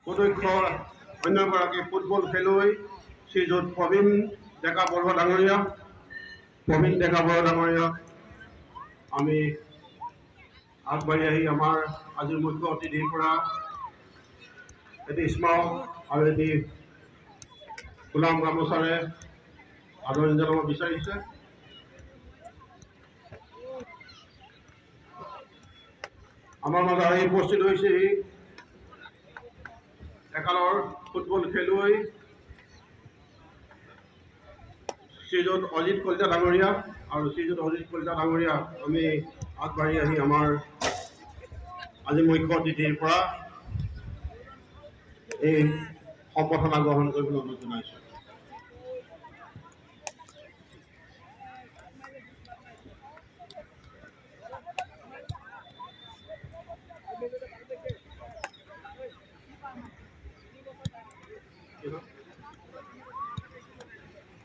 সুদক্ষ অন্যগৰাকী ফুটবল খেলুৱৈ শ্ৰীযুত প্ৰবীণ ডেকা বৰুৱা ডাঙৰীয়া আমি আগবাঢ়ি আহি আমাৰ আজিৰ মুখ্য অতিথিৰ পৰা এটি স্মাৰক আৰু এটি গোলাম গামোচাৰে আদৰণি জনাব বিচাৰিছে। আমাৰ মাজত আহি উপস্থিত হৈছে একালৰ ফুটবল খেলুৱৈ শ্ৰীযুত অজিত কলিতা ডাঙৰীয়া আৰু শ্ৰীযুত অজিত কলিতা ডাঙৰীয়া আমি আগবাঢ়ি আহি আমাৰ আজি মুখ্য অতিথিৰ পৰা এই সম্বৰ্ধনা গ্ৰহণ কৰিবলৈ অনুৰোধ জনাইছোঁ। You know?